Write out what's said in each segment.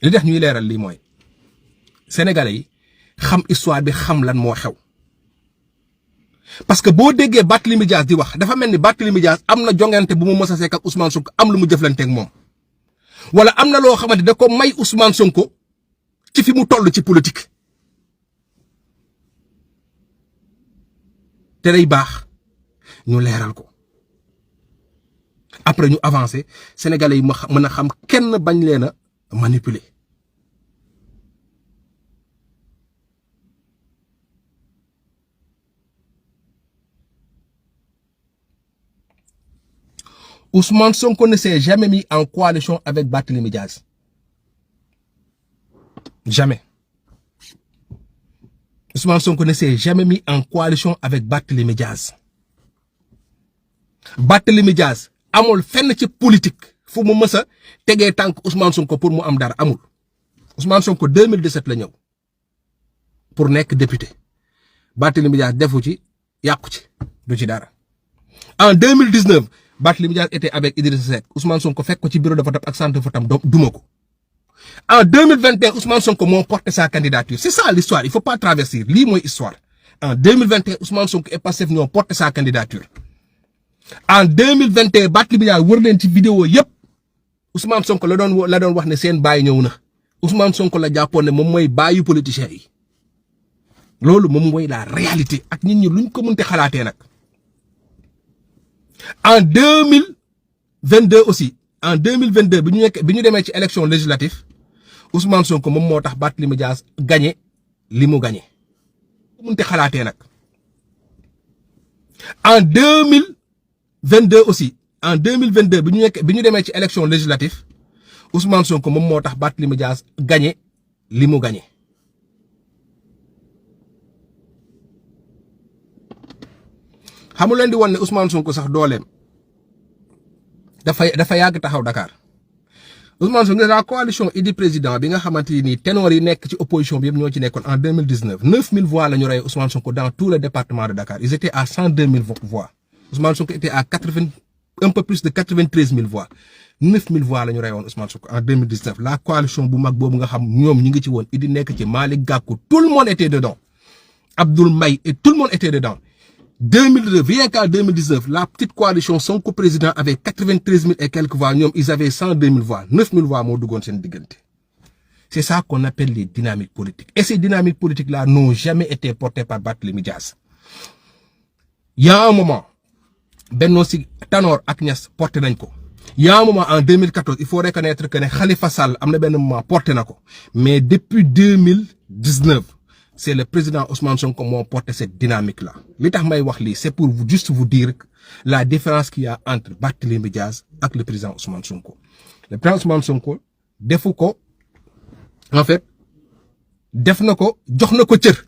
li tax ñuy leeral lii mooy sénégalais yi xam histoire bi xam lan moo xew parce que boo déggee Barthélémy Dias di wax dafa mel ni Barthélémy Dias am na jongante bu mu mës a sekk ak Ousmane Sonko am lu mu jëflanteeg moom wala am na loo xamante da ko may Ousmane Sonko ci fi mu toll ci politique te day baax ñu leeral ko après ñu avancer sénégalais yi mën a xam kenn bañ leen a manipuler. Ousmane Sonko ne s'est jamais mis en coalition avec Barthélémy Dias. Jamais. Ousmane Sonko ne s'est jamais mis en coalition avec Barthélémy Dias. Barthélémy Dias amul fenn ci politique fu mu mës a tegee tànk Ousmane Sonko pour mu am dara amul. Ousmane Sonko 2017 la ñëw pour nekk député. Barthélémy Dias defu ci yàqu ci du ci dara. En 2019 Barthélémy Dias était avec Idrissa Seck Ousmane Sonko fekk ko ci bureau de vote ak centre vote am duma ko. En 2021 Ousmane Sonko moo porté sa candidature c'est ça l'histoire il faut pas traverser lii mooy histoire. En 2021 Ousmane Sonko et Pastef ñoo porté sa candidature. En 2021 Barthélémy Dias wër leen ci vidéo yépp Ousmane Sonko la doon wax ne seen baay ñëw na Ousmane Sonko la jàppoon ne moom mooy baayu politiciens yi loolu moom mooy la réalité ak nit ñi luñ ko mënte xalaatee nag. En 2022 aussi en 2022 bi ñu demee ci élection législative Ousmane Sonko moom moo tax Barthélémy Dias gagné li mu gagné mënte xalaatee nag. En 2022 aussi en 2022 bi ñu demee ci élection législative Ousmane Sonko moom moo tax Barthélémy Dias gagné li mu gagné. xamu leen di wan ne Ousmane Sonko sax dooleem dafa yàgg taxaw Dakar Ousmane Sonko la coalition Idy président bi nga xamante ni ténor yi nekk ci opposition bi yëpp ñoo ci nekkoon en 2019 9000 voix la ñu rey Ousmane Sonko dans tout le département de Dakar ils étaient à 102 000 voix Ousmane Sonko était à un peu plus de 93 000 voix 9000 voix la ñu reyoon Ousmane Sonko en 2019 la coalition bu mag boobu nga xam ñoom ñu ngi ci woon Idy nekk ci Malick Gakou tout le monde était dedans Abdoul Mbaye et tout le monde était dedans. 2002 rien qu'en 2019 la petite coalition Sonko président avait 93 000 et quelques voix ñoom ils avaient 102 000 voix 9000 voix moo duggoon seen diggante. C'est ça qu'on appelle les dynamiques politiques et ces dynamiques politiques là n'ont jamais été portées par Barthélémy Dias. Il y a un moment Benno si Tanor ak Niass porté nañ ko. Il y a un moment en 2014 il faut reconnaître que ne Khalifa Sall am na benn moment porté na ko mais depuis 2019 c'est le président Ousmane Sonko moo porté cette dynamique là li tax may wax lii c'est pour juste vous dire la différence qu'il y a entre Barthélémy Dias ak le président Ousmane Sonko. Le président Ousmane Sonko defu ko en fait def na ko jox na ko cër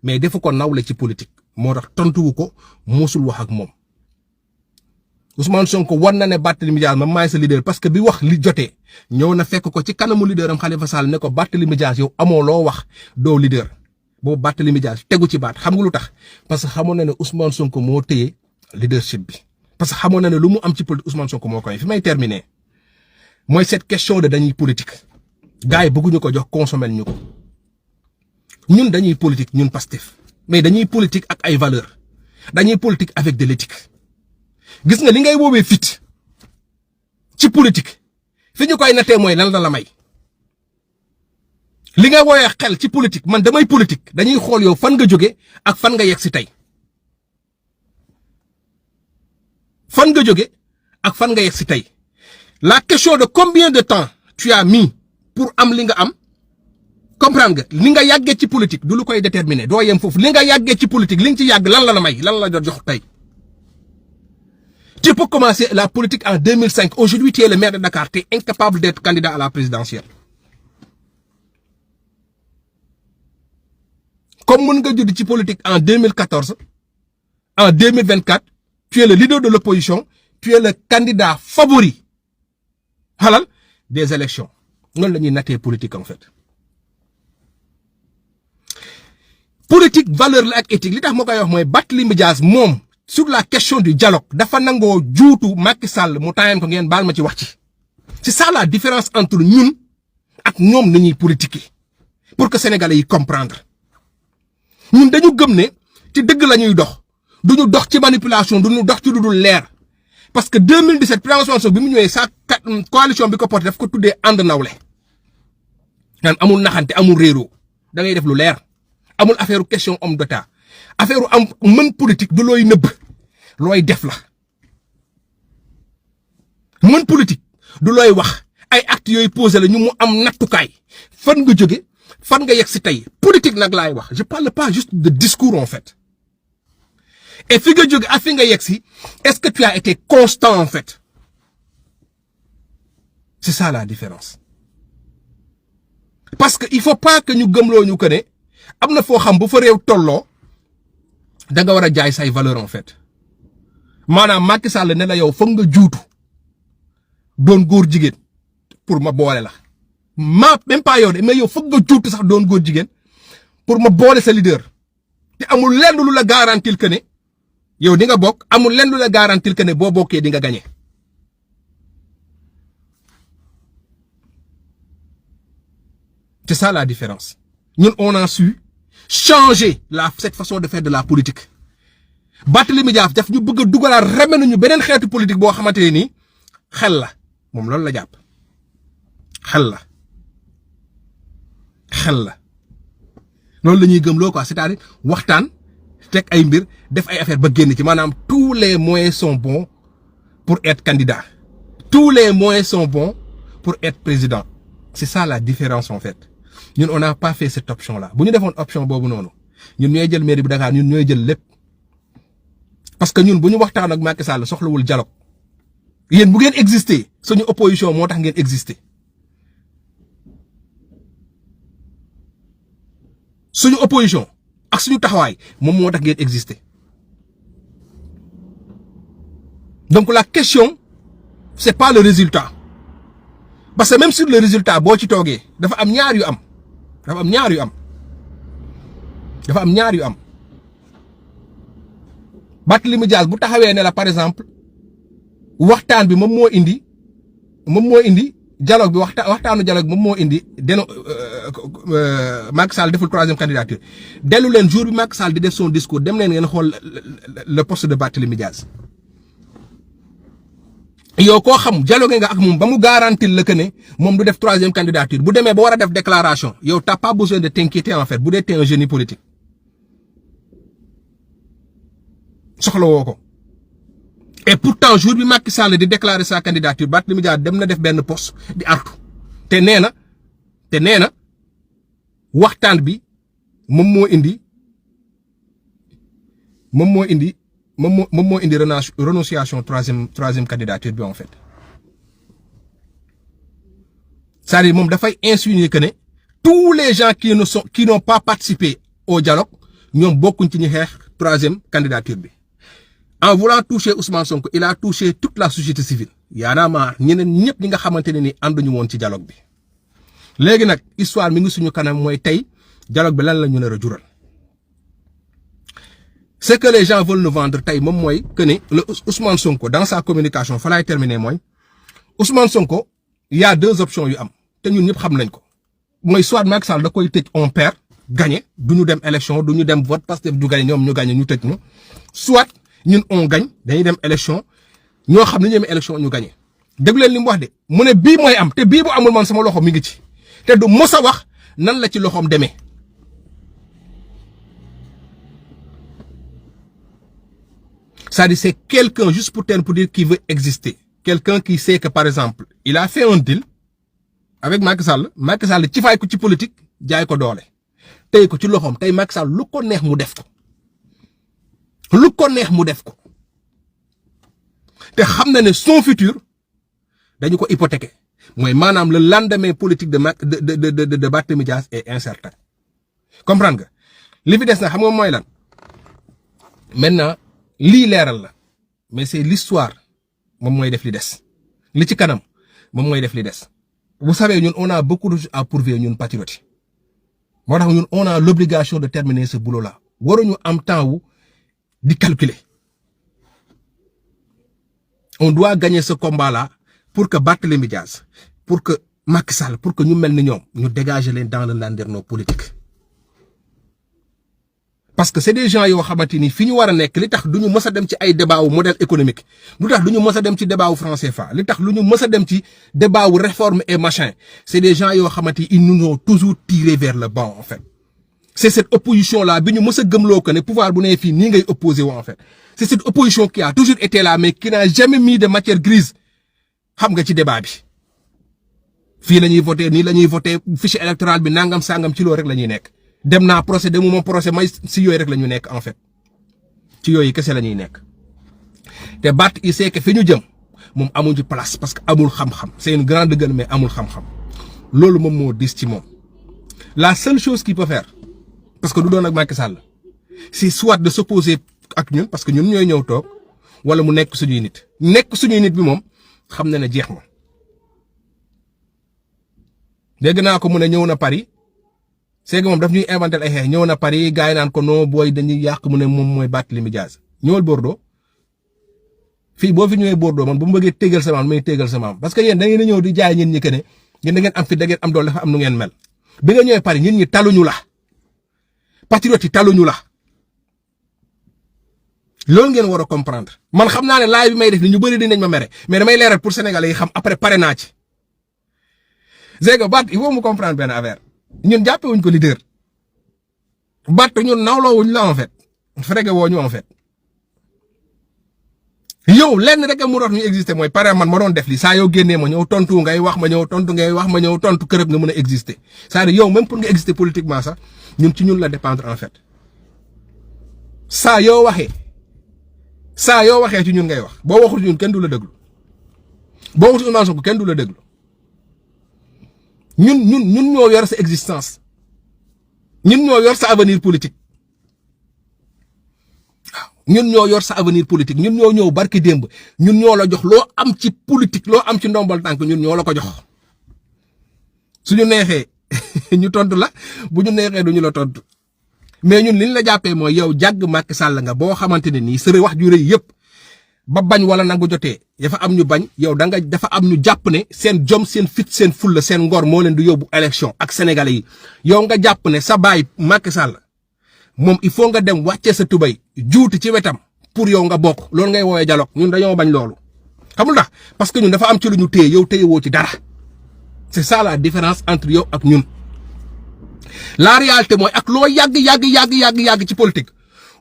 mais defu ko nawle ci politique moo tax tontuwu ko musul wax ak moom. Ousmane Sonko war na ne Barthélémy Dias ma maay sa leader parce que bi wax li jotee ñëw na fekk ko ci kanamu leader am Khalifa Sall ne ko Barthélémy Dias yow amoo loo wax doo leader boobu Barthélémy Dias tegu ci baat xam nga lu tax parce que xamoon na ne Ousmane Sonko moo téye leadership bi parce que xamoon na ne lu mu am ci politique Ousmane Sonko moo koy fi may terminer mooy cette question de dañuy politique gars yi bëgguñu ko jox consommer ñu ko ñun dañuy politique ñun Pastef mais dañuy politique ak ay valeurs dañuy politique avec de l'éthique. Gis nga li ngay woowee fit ci politique fi ñu koy nattee mooy lan la may li nga woowee xel ci politique man damay politique dañuy xool yow fan nga jóge ak fan nga yegg si tey fan nga jóge ak fan nga yegg si tey la question de combien de temps tu as mis pour am li nga am comprendre nga li nga yàggee ci politique du lu koy déterminer doo yem foofu li nga yàggee ci politique li nga ci yàgg lan la may lan la jox tey. Tu peux commencer la politique en 2005. Aujourd'hui, tu es le maire de Dakar. Tu es incapable d'être candidat à la présidentielle. Comme mon gars du politique en 2014, en 2024, tu es le leader de l'opposition. Tu es le candidat favori halal des élections. Non, la naté politique en fait. Politique, valeur la ak éthique. Li tax mo koy wax moy Barthélémy Dias mom sur la question du dialogue dafa nangoo juutu Macky Sall mu tayam ko ngeen baal ma ci wax ci c'est ça la différence entre ñun ak ñoom nañuy politiquer pour que sénégalais yi comprendre ñun dañu gëm ne ci dëgg la ñuy dox duñu dox ci manipulation duñu dox ci lu dul leer parce que 2017 président Ousmane Sonko bi mu ñëwee sa coalition bi ko porté daf ko tuddee ànd nawle naan amul naxante amul réeroo da ngay def lu leer amul affaire question homme d'état affaire am mën politique du looy nëbb looy def la mën politique du looy wax ay actes yooyu posé la ñu mu am nattukaay fan nga jóge fan nga yegg si tey politique nag laay wax je parle pas juste de discours en fait et fi nga jóge ak fi nga yegg si est-ce que tu as été constant en fait c'est ça la différence parce que il faut pas que ñu gëmloo ñu que ne am na foo xam bu fa réew tolloo da nga war a jaay say valeur en fait maanaam Macky Sall ne la yow foog nga juutu doon góor jigéen pour ma boole la même pas yow de mais yow foog nga juutu sax doon góor jigéen pour ma boole sa leader te amul lenn lu la garantil que ne yow di nga bokk amul lenn lu la garantil que ne boo bokkee di nga gagner c'est ça la différence ñun on a su changer cette façon de faire de la politique Barthélémy Dias daf ñu bëgg a dugalaat reme nañu beneen xeetu politique boo xamante ne nii xel la moom loolu la jàpp xel la loolu la ñuy gëm loo quoi c'est-à-dire waxtaan teg ay mbir def ay affaire ba génn ci maanaam tous les moyens sont bons pour être candidat tous les moyens sont bons pour être président c'est ça la différence en fait ñun on n'a pas fait cette option là bu ñu defoon option boobu noonu ñun ñooy jël mairie bu Dakar ñun ñooy jël lépp parce que ñun bu ñu waxtaan ak Macky Sall soxlawul dialogue yéen bu ngeen exister suñu opposition moo tax ngeen exister suñu opposition ak suñu taxawaay moom moo tax ngeen exister donc la question c'est pas le résultat parce que même sur le résultat boo ci toogee dafa am ñaar yu am Barthélémy Dias bu taxawee ne la par exemple waxtaan bi moom moo indi dialogue bi waxtaanu dialogue bi moom moo indi Macky Sall deful troisième candidature dellu leen jour bi Macky Sall di def son discours dem leen ngeen xool le poste de Barthélémy Dias yow koo xam dialogue nga ak moom ba mu garantir la que ne moom du def troisième candidature bu demee ba war a def déclaration yow t'as pas besoin de t'inquiéter en fait bu dee t'es un génie politique soxla woo ko et pourtant jour bi Macky Sall di déclarer sa candidature Barthélémy Dias dem na def benn poste di artu te nee na waxtaan bi moom moo indi renonciation troisième candidature bi en fait c'est-à-dire moom dafay insinuer que ne tous les gens qui n'ont pas participé au dialogue ñoom bokkuñ ci ñu xeex troisième candidature bi en voulant toucher Ousmane Sonko il a touché toute la société civile yaanaa maar ñeneen ñëpp ñi nga xamante ne ni ànduñu woon ci dialogue bi léegi nag histoire mi ngi suñu kanam mooy tey dialogue bi lan la ñu nar a jural ce que les gens veulent nous vendre tey moom mooy que ne le Ousmane Sonko dans sa communication fa laay terminer mooy Ousmane Sonko il y a deux options yu am te ñun ñëpp xam nañ ko mooy soit Macky Sall da koy tëj on perd gagné du ñu dem élection du ñu dem vote parce que du gagné ñoom ñu gagné ñu tëj ñu soit ñun on gagne dañuy dem élection ñoo xam ne ñu dem élection ñu gagné dégg leen li mu wax de mu ne bii mooy am te bii bu amul man sama loxo mi ngi ci te du mos a wax nan la ci loxoom demee. C'est-à-dire c'est quelqu'un juste pour dire qui veut exister quelqu'un qui sait que par exemple il a fait un deal avec Macky Sall ci fay ko ci politique jaay ko doole tey ko ci loxoom tey Macky Sall lu ko neex mu def ko te xam na ne son futur dañu ko hypothéquer mooy maanaam le lendemain politique de Barthélémy Dias est incertain comprendre nga li fi des na xam nga mooy lan maintenant lii leeral la mais c'est l'histoire moom mooy def li des li ci kanam moom mooy def li des vous savez ñun on a beaucoup de choses à prouver ñun patriotes moo tax ñun on a l'obligation de terminer ce boulot là waruñu am temps wu di calculer on doit gagner ce combat là pour que Barthélémy Dias pour que Macky Sall pour que ñu mel ni ñoom ñu dégager leen dans le landerneau politique. Parce que c'est des gens yoo xamante ni fi ñu war a nekk li tax du ñu mës a dem ci ay débat wu modèle économique lu tax du ñu mës a dem ci débat wu franc CFA li tax lu ñu mës a dem ci débat wu réforme et machin c'est des gens yoo xamante ni ils nous ont toujours tiré vers le bas en fait. C'est cette opposition là bi ñu mës a gëmloo que ne pouvoir bu nee fii nii ngay opposé wu en fait c'est cette opposition qui a toujours été là mais qui n'a jamais mis de matière grise xam nga ci débat bi. fii la ñuy voté nii la ñuy voté fichier électoral bi nangam sangam ci loolu rek la ñuy nekk. dem naa procès demuma procès may si yooyu rek la ñu nekk en fait ci yooyu kese la ñuy nekk te Barth il sait que fi ñu jëm moom amul ci place parce que amul xam-xam c'est une grande gueule mais amul xam-xam loolu moom moo dis ci moom. La seule chose qu'il peut faire parce que du doon ak Macky Sall c'est soit de s'opposer ak ñun parce que ñun ñooy ñëw toog wala mu nekk suñuy nit bi moom xam na ne jeex na. dégg naa ko mu ne ñëw na Paris. c'est que moom daf ñuy inventé ay xeex ñëw na Paris gars yi naan ko non booy dañuy yàq mu ne moom mooy Barthélémy Dias ñëwal Bordeaux fii boo fi ñëwee Bordeaux man bu mu bëggee tégal sama am may tégal sama am parce que yéen da ngeen a ñëw di jaay ñin ñi que ne yéen da ngeen am fit da ngeen am doole dafa am nu ngeen mel bi nga ñëwee Paris ñin ñi taluñu la patriotes yi taluñu la loolu ngeen war a comprendre man xam naa ne laay bi may def ni ñu bëri dinañ ma mere mais damay leeral pour Sénégalais yi xam après pare naa ci c'est que Barth il faut mu comprendre benn affaire. ñun jàppe wuñ ko leader Barth ñun nawloo wuñ la en fait frege woo ñu en fait yow lenn rek mu doon ñu exister mooy pare man ma doon def li saa yoo génnee ma ñëw tontu ngay wax ma ñëw tontu ngay wax ma ñëw tontu kërëb nga mën a exister c'est-à-dire yow même pour nga exister politiquement sax ñun ci ñun la dépendre en fait saa yoo waxee ci ñun ngay wax boo waxul ñun kenn du la déglu boo waxul Ousmane Sonko kenn du la déglu. ñun ñoo yor sa existence ñun ñoo yor sa avenir politique waaw ñun ñoo yor sa avenir politique ñun ñoo ñëw barki démb ñun ñoo la jox loo am ci politique loo am ci ndombal tànk ñun ñoo la ko jox suñu neexee ñu tontu la bu ñu neexee duñu la tontu mais ñun liñ la jàppee mooy yow jàgg Macky Sall nga boo xamante ne nii sa wax ju rëy yëpp ba bañ wala nangu jotee dafa am ñu bañ yow dafa am ñu jàpp ne seen jom seen fit seen fulla seen ngor moo leen di yóbbu élection ak sénégalais yi yow nga jàpp ne sa baay Macky Sall moom il faut nga dem wàccee sa tubay juuti ci wetam pour yow nga bokk loolu ngay woowee dialogue ñun dañoo bañ loolu. xamul tax parce que ñun dafa am ci lu ñu téye yow téye woo ci dara c'est ça la différence entre yow ak ñun la réalité mooy ak loo yàgg ci politique.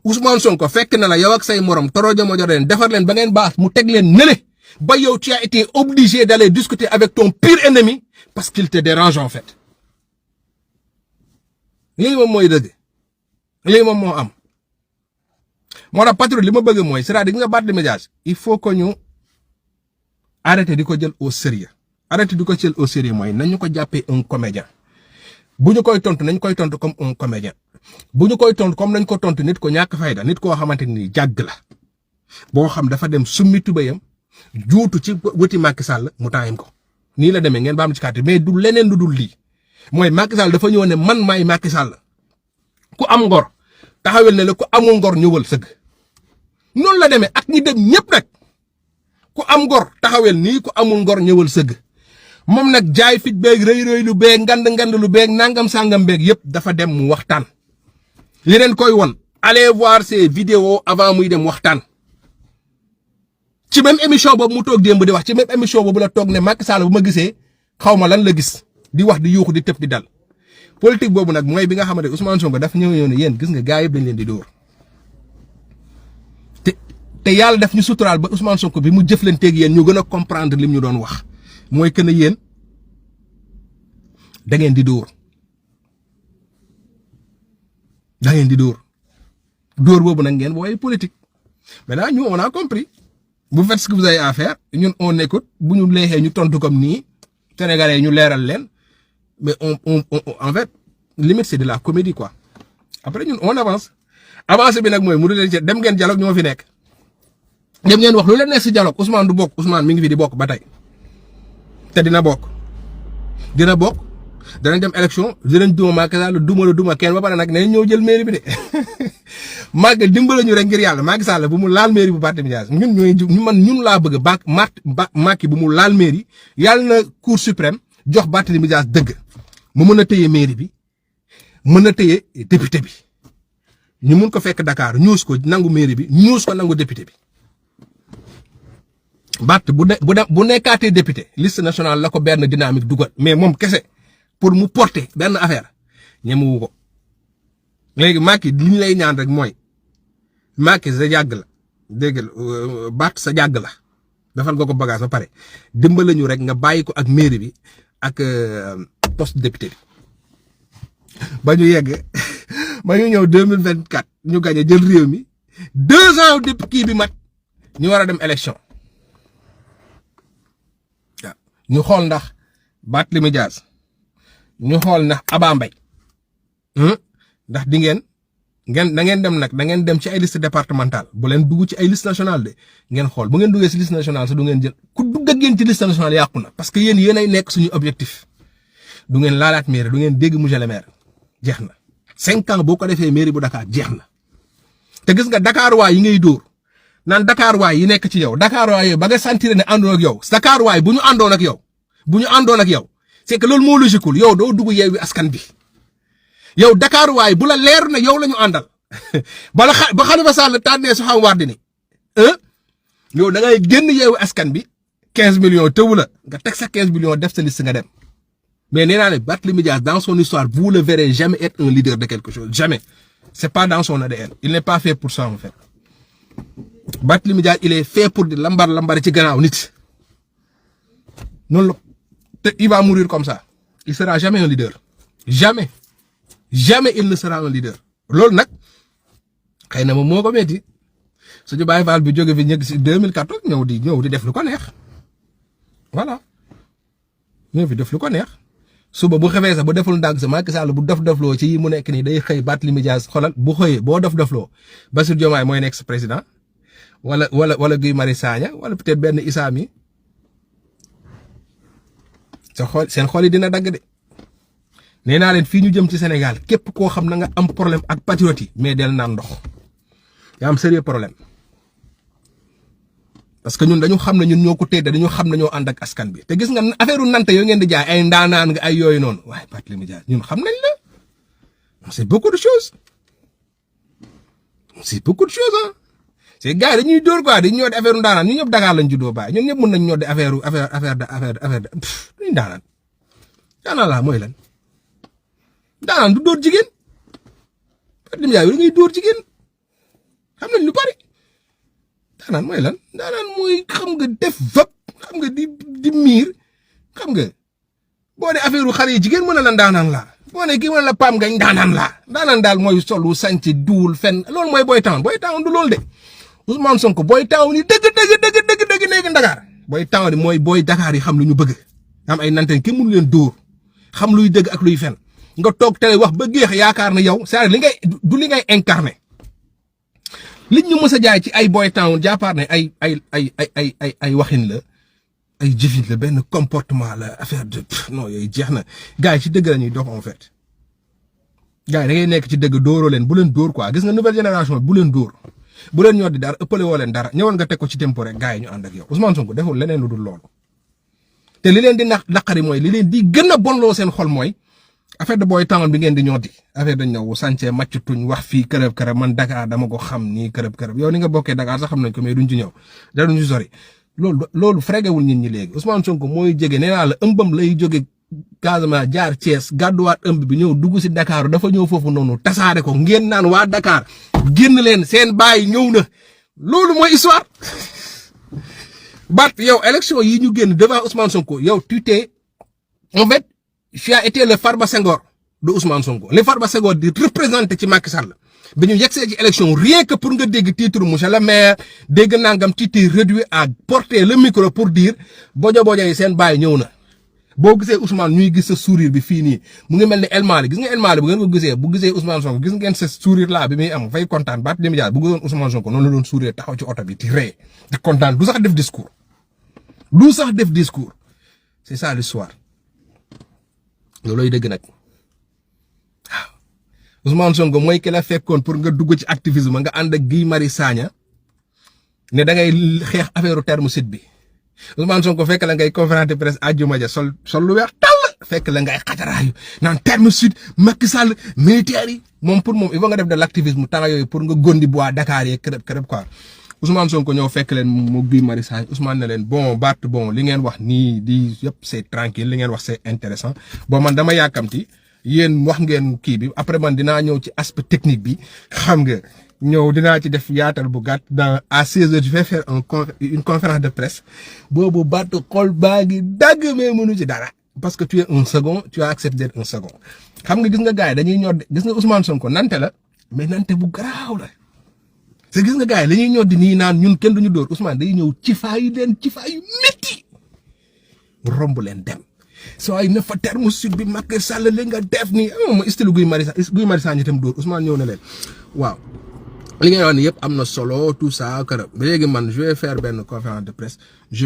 Ousmane Sonko fekk na la yow ak say morom torojo mo joreen defar leen ba ngeen baax mu teg leen nële ba yow tu as été obligé d'aller discuter avec ton pire ennemi parce qu'il te dérange en fait lii moom mooy dëgg lii moom moo am moo tax patriote li ma bëgg mooy c'est-à-dire nga Barthélémy Dias il faut que ñu arrêter di ko jël au sérieux mooy nañu ko jàppee un comédien bu ñu koy tontu nañ koy tontu comme un comédien bu ñu koy tontu comme nañ ko tontu nit ko ñàkk fayda nit koo xamante ni jàgg la boo xam dafa dem summi tubéyam juutu ci wëti Macky Sall mu taayam ko nii la demee ngeen baam ci kàddu mais du leneen lu dul lii mooy Macky Sall dafa ñëw ne man maay Macky Sall ku am ngor taxawel ne la ku amul ngor ñëwal sëgg noonu la demee ak ñi dem ñëpp nag ku am ngor taxawel nii ku amul ngor ñëwal sëgg moom nag jaay fit beeg rëy lu beeg ngand lu beeg nangam sangam beeg yëpp dafa dem mu waxtaan. li leen koy won allez voir ces vidéos avant muy dem waxtaan ci même émission boobu mu toog démb di wax ci même émission boobu la toog ne Macky Sall bu ma gisee xaw ma lan la gis di wax di yuuxu di tëb di dal politique boobu nag mooy bi nga xamante Ousmane Sonko dafa ñëw ne yéen gis nga gars yëpp dañ leen di dóor te yàlla daf ñu suturaal ba Ousmane Sonko bi mu jëflanteeg yéen ñu gën a comprendre lim ñu doon wax mooy que ne yéen da ngeen di dóor. da ngeen di dóor boobu nag ngeen booy politique maintenant ñu on a compris vous faites ce que vous avez à faire ñun on écoute bu ñu leexee ñu tontu comme nii sénégalais ñu leeral leen mais on en fait limite c'est de la comédie quoi après ñun on avance avancé bi nag mooy mu leen ci dem ngeen dialogue ñoo fi nekk dem ngeen wax lu leen nekk si dialogue Ousmane du bokk Ousmane mi ngi fi di bokk ba tey te dina bokk danañ dem élection dinañ duma Macky Sall duma kenn ba pare nag nañ ñëw jël mairie bi de Macky dimbala ñu rek ngir yàlla Macky Sall bu mu laal mairie bu Barthélémy Dias ñun laa bëgg Macky bu mu laal mairie yàlla na Cour suprême jox Barthélémy Dias dëgg mu mën a téye mairie bi mën a téye député bi ñu mun ko fekk Dakar ñuus ko nangu mairie bi ñuus ko nangu député bi Bart bu nekkaatee député liste nationale la ko benn dynamique dugal mais moom kese pour mu porter benn affaire ñemewu ko léegi Macky li ñu lay ñaan rek mooy Macky sa jàgg la dégg nga Bart sa jàgg la defal nga ko bagage ba pare dimbale ñu rek nga bàyyi ko ak mairie bi ak poste député bi ba ñu yegg ba ñu ñëw 2024 ñu gagné jël réew mi 2 ans depuis kii bi mat ñu war a dem élection waaw ñu xool ndax Barthélémy Dias ñu xool ndax Aba Mbaye ndax di ngeen da ngeen dem nag da ngeen dem ci ay liste départementale bu leen dugg ci ay liste nationale de ngeen xool bu ngeen duggee ci liste nationale sax du ngeen jël ku dugg ak yéen ci liste nationale yàqu na parce que yéen ay nekk suñu objectif du ngeen laalaat mairie du ngeen dégg monsieur le maire jeex na 5 ans boo ko defee mairie bu Dakar jeex na te gis nga Dakar waay yi ngay dóor naan Dakar waay yi nekk ci yow Dakar waay ba nga sentir ne àndoon ak yow Dakar waay bu ñu àndoon ak yow c'est que loolu moo logiqueul yow doo dugg Yewwi Askan bi yow Dakar waay bu la leer na yow la ñu àndal ba Khalifa Sall tànnee Soham Wardini yow da ngay génn Yewwi Askan bi 15 millions tëwu la nga teg sa 15 millions def sa liste nga dem mais nee naa ne Barthélémy Dias dans son histoire vous le verrez jamais être un leader de quelque chose jamais c'est pas dans son ADN il n'est pas fait pour ça en fait Barthélémy Dias il est fait pour di lambar ci gannaaw nit noonu la te il va mourir comme ça il sera jamais un leader jamais il ne sera un leader loolu nag xëy na moom moo ko metti suñu Baye Fall bi jóge fi ñëg si 2014 ñëw di def lu ko neex voilà ñëw fi def lu ko neex suba bu xefee sax bu deful ndànk sa Macky Sall bu dofloo ci yi mu nekk nii day xëy Barthélémy Dias xolal bu xëyee boo dofloo Bassirou Diomaye mooy nekk sa président wala Guy Marius Sagna wala peut-être benn Issa mi seen xol yi dina dagg de nee naa leen fii ñu jëm ci Sénégal képp koo xam na nga am problème ak patriote yi mais del naan ndox yaa am sérieux problème parce que ñun dañu xam ne ñun ñoo ko tedd dañu xam ne ñoo ànd ak askan bi te gis nga affaire nante yoo ngeen di jaay ay ndaanaan nga ay yooyu noonu waaye Barthélémy Dias ñun xam nañ la c'est beaucoup de choses ah c'est gars yi dañuy dóor quoi dañuy ñëw di affaire ndaanaan ñun ñëpp Dakar lañ juddoo baay ñun ñëpp mën nañ ñëw di affaire duñ ndaanaan ndaanaan laa mooy lan ndaanaan du dóor jigéen Barthélémy Dias da ngay dóor jigéen xam nañ lu bari ndaanaan mooy lan ndaanaan mooy xam nga def vap xam nga di miir xam nga boo ne affaire xale yi jigéen mën na la ndaanaan laa boo ne kii mën na la Pam Ngañ ndaanaan laa ndaanaan daal mooy solu sanc duul fenn loolu mooy Boy Town du loolu de Ousmane Sonko Boy Town ni dëgg nekk Dakar Boy Town mooy booy Dakar yi xam lu ñu bëgg am ay nante kenn mënu leen dóor xam luy dëgg ak luy fen nga toog télé wax ba géex yaakaar na yow c'est-à-dire li ngay incarné liñ ñu mës a jaay ci ay Boy Town jàppaar ne ay waxin la ay jëfin la benn comportement la affaire de non yooyu jeex na gars yi ci dëgg la ñuy dox en fait gars yi da ngay nekk ci dëgg dóoroo leen bu leen dóor quoi gis nga nouvelle génération bu leen dóor bu leen ñoo di dara ëppale woo leen dara ñëwoon nga teg ko ci tempo rek gars yi ñu ànd ak yow Ousmane Sonko deful leneen lu dul loolu te li leen di naqari mooy li leen di gën a bonloo seen xol mooy affaire de Boy Town bi ngeen di ñooti affaire dañ ñëw sàncee màcc tuñ wax fii kërëb man Dakar dama ko xam nii kërëb yow ni nga bokkee Dakar sax xam nañ ko mais duñ ci ñëw da duñ ci sori loolu fregewul nit ñi léegi Ousmane Sonko mooy jege nee naa la ëmbam lay jóge Casamance jaar Thiès gàdduwaat ëmb bi ñëw dugg si Dakar dafa ñëw foofu noonu tasaare ko ngeen naan waa Dakar génn leen seen baay ñëw na loolu mooy histoire Bart yow élection yi ñu génn devant Ousmane Sonko yow tu t'es en fait tu as été le Farba Senghor de Ousmane Sonko le Farba Senghor di représenté ci Macky Sall bi ñu yegsee ci élection rien que pour nga dégg titre monsieur le maire dégg nangam tu t'es réduit à porter le micro pour dire bojo yi seen baay ñëw na boo gisee Ousmane ñuy gis sa sourire bi fii nii mu ngi mel ni El Mali gis nga El Mali bu ngeen ko gisee bu gisee Ousmane Sonko gis ngeen sa sourire là bi muy am fay kontaan Barthélémy Dias bu gisoon Ousmane Sonko noonu la doon sourire taxaw ci oto bi di ree di kontaan du sax def discours c'est ça l'histoire loolooy dëgg nag waaw Ousmane Sonko mooy ki la fekkoon pour nga dugg ci activisme nga ànd ak Guy Marius Sagna ne da ngay xeex affaire terme site bi Ousmane Sonko fekk la ngay conférence de presse àjjuma ja sol lu weex tàll fekk la ngay xataraayu naan terme sud Macky Sall militaire yi moom pour moom il faut nga def de l'activisme temps yooyu pour nga gondi bois Dakar yeeg kërëb quoi Ousmane Sonko ñëw fekk leen mu Guy Marius Sagna Ousmane ne leen bon Barth bon li ngeen wax nii di yëpp c'est tranquille li ngeen wax c'est intéressant bon man dama yàkkamti yéen wax ngeen kii bi après man dinaa ñëw ci aspect technique bi xam nga ñëw dinaa ci def yaatal bu gàtt dans à 16h je vais faire une conférence de presse boobu Barth xol baa ngi dagg mais mënu ci dara parce que tu es un second tu as accepté d'être un second xam nga gis nga gars yi dañuy ñor gis nga Ousmane Sonko nante la mais nante bu garaaw la te gis nga gars yi la ñuy ñor di nii naan ñun kenn duñu dóor Ousmane day ñëw ci faayu métti romb leen dem soo ay na fa terme sud bi Macky Sall li nga def nii ma style Guy Marius Sagna itam dóor Ousmane ñëw na leen waaw li ngeen wax ni yëpp am na solo tout ça kër ba léegi man je vais faire benn conférence de presse je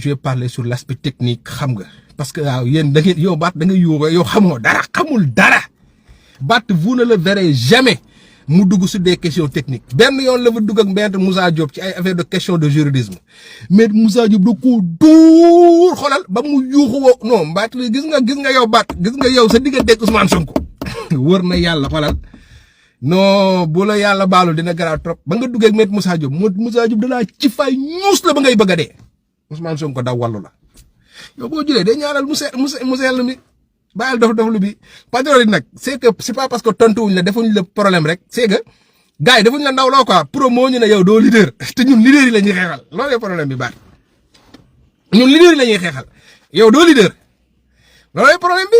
vais parler sur l'aspect technique xam nga parce que waaw yéen da ngeen yow Barth da nga yuuxoo yow xamul dara Barth vous ne le verrez jamais mu dugg sur des questions techniques benn yoon la fa dugg ak Maître Moussa Diop ci ay affaire de question de juridisme mais Moussa Diop da koo dóor xoolal ba mu yuuxu woo non Barth gis nga yow Barth gis nga yow sa digganteeg Ousmane Sonko wër na yàlla xoolal non bu la yàlla baalu dina garaaw trop ba nga duggee ak Maître Moussa Diop da laa ci fay ñuus la ba ngay bëgg a dee Ousmane Sonko daw wàllu la yow boo jëlee day ñaanal mu sell mi bàyyil dof lu bi patriote nag c'est que c'est pas parce que tontuwuñ la defuñ la problème rek c'est que gars yi defuñ la ndaw loo quoi pro moo ñu ne yow doo leader te ñun leader yi la ñuy xeexal loolu problème bi Barth ñun leader yi la ñuy xeexal yow doo leader loolu problème bi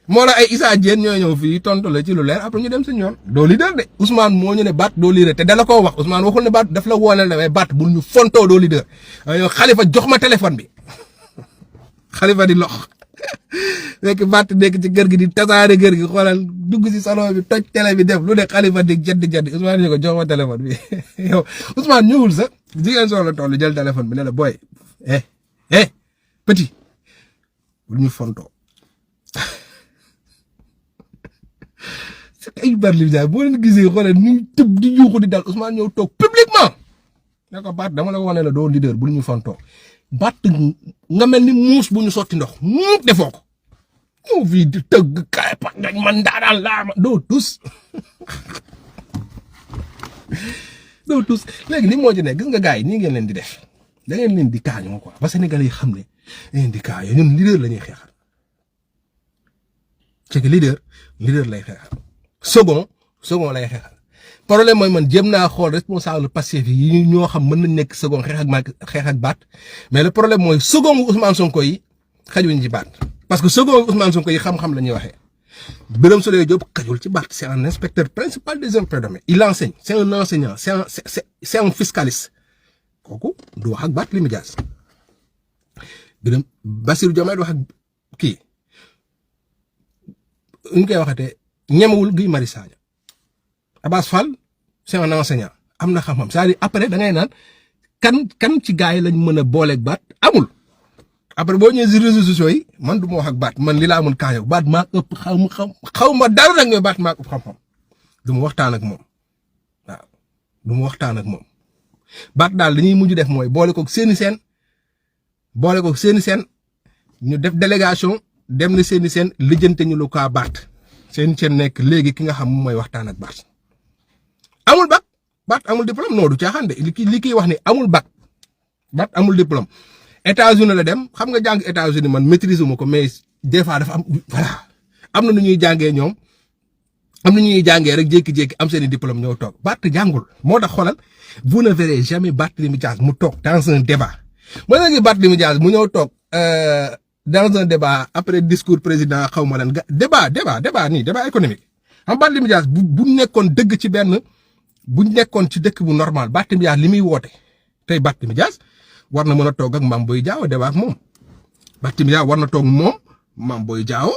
moo la ay Issa Diène ñooy ñëw fii tontu la ci lu leer après ñu dem si ñoon doo leader de Ousmane moo ñu ne Barth doo leader te dala koo wax Ousmane waxul ne Barth daf la woonal ne mais Barth bul ñu fontoo doo leader yow Khalifa jox ma téléphone bi Khalifa di lox fekk Barth nekk ci kër gi di tasaare kër gi xoolal dugg si salon bi toj télé bi def lu ne Khalifa di jaddi Ousmane ñu ko jox ma téléphone bi yow Ousmane ñëwul sax jigéen soo la toll jël téléphone bi ne la boy petit bul ñu fontoo c'est ay Barth li boo leen gisee xoolal ñu tëb di yuuxu di dal Ousmane ñëw toog publiquement ne ko Barth dama la wone la doo leader bul ñu fontoo Barth nga mel ni muus bu ñu sotti ndox muut defoo ko ñëw fii di tëgg kaay pa dañ man daanaan laa ma doo tus léegi ni moo ci ne gis nga gars yi nii ngeen leen di def da ngeen leen di kaañoo quoi ba Sénégal yi xam ne leen di kaañoo ñun leader la ñuy xeexal c'est que leader lay xeexal second lay xeexal problème mooy man jéem naa xool responsable Pastef yi ñoo xam mën nañ nekk second xeex ak Barth mais le problème mooy second Ousmane Sonko yi xajuñ ci Barth parce que second Ousmane Sonko yi xam-xam la ñuy waxee Birame Souleye Diop xajul ci Barth c'est un inspecteur principal des impôts et domaines il enseigne c'est un enseignant c'est un fiscaliste kooku du wax ak Barthélémy Dias Bassirou Diomaye du wax ak kii ñu koy waxatee ñemewul Guy Marius Sagna Abass Fall c'est un enseignant am na xam-xam c'est-à-dire après da ngay naan kan ci gars yi lañ mën a booleeg Barth amul après boo ñëwee si réseaux sociaux yi man du ma wax ak Barth man li laa mën kaañoo Barth maa ëpp xaw ma dara nag mais Barth maa ëpp xam-xam du ma waxtaan ak moom waaw du ma waxtaan ak moom Barth daal dañuy mujj def mooy boole ko seeni seen ñu def délégation dem na seeni seen lijjante ñu lu ko Barth seeni seen nekk léegi ki nga xam mooy waxtaan ak Barth amul bac Barth amul diplôme non du caaxaan de li kiy wax ni amul bac Barth amul diplôme États-Unis la dem xam nga jàng États-Unis man maîtriser ma ko mais des fois dafa am voilà am na nu ñuy jàngee ñoom am na ñuy jàngee rek jékki-jékki am seeni diplôme ñëw toog Barth jàngul moo tax xoolal vous ne verrez jamais Barthélémy Dias mu toog dans un débat moo tax Barthélémy Dias mu ñëw toog dans un débat après discours président xaw ma lan débat économique xam Barthélémy Dias bu nekkoon dëgg ci benn bu nekkoon ci dëkk bu normal Barthélémy Dias li muy woote tey Barthélémy Dias war na mën a toog ak Mame Boye Diao débat ak moom Barthélémy Dias war na toog moom Mame Boye Diao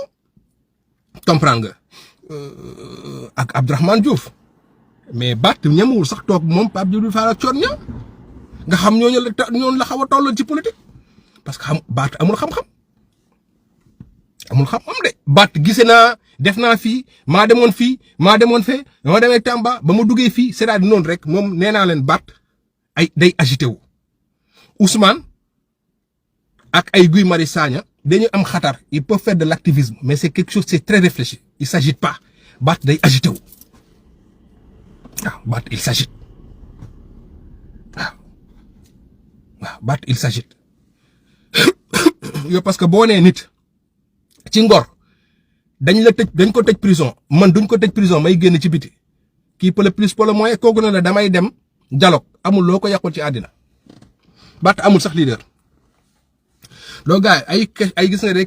comprendre nga ak Abdourahmane Diouf mais Barth ñemewul sax toog moom Pape Djibril Fall ak Thione Niang nga xam ñooñu la xaw a tolloon ci politique parce que Barth amul xam-xam de Barth gise naa def naa fii maa demoon fee ma demee Tamba ba ma duggee fii c'est-à-dire noonu rek moom nee naa leen Barth ay day agité wu Ousmane ak ay Guy Marius Sagna dañu am xatar ils peuvent faire de l'activisme mais c'est quelque chose c'est très réfléchi il s'agite pas Barth day agité wu waaw Barth il s'agite waaw Barth il s'agite yow parce que boo nee nit ci ngor dañ ko tëj prison man duñ ko tëj prison may génn ci biti kii peut le plus pour le moins kooku na la damay dem dialogue amul loo ko yàqul ci àddina Barth amul sax leader loo gars ay gis nga rek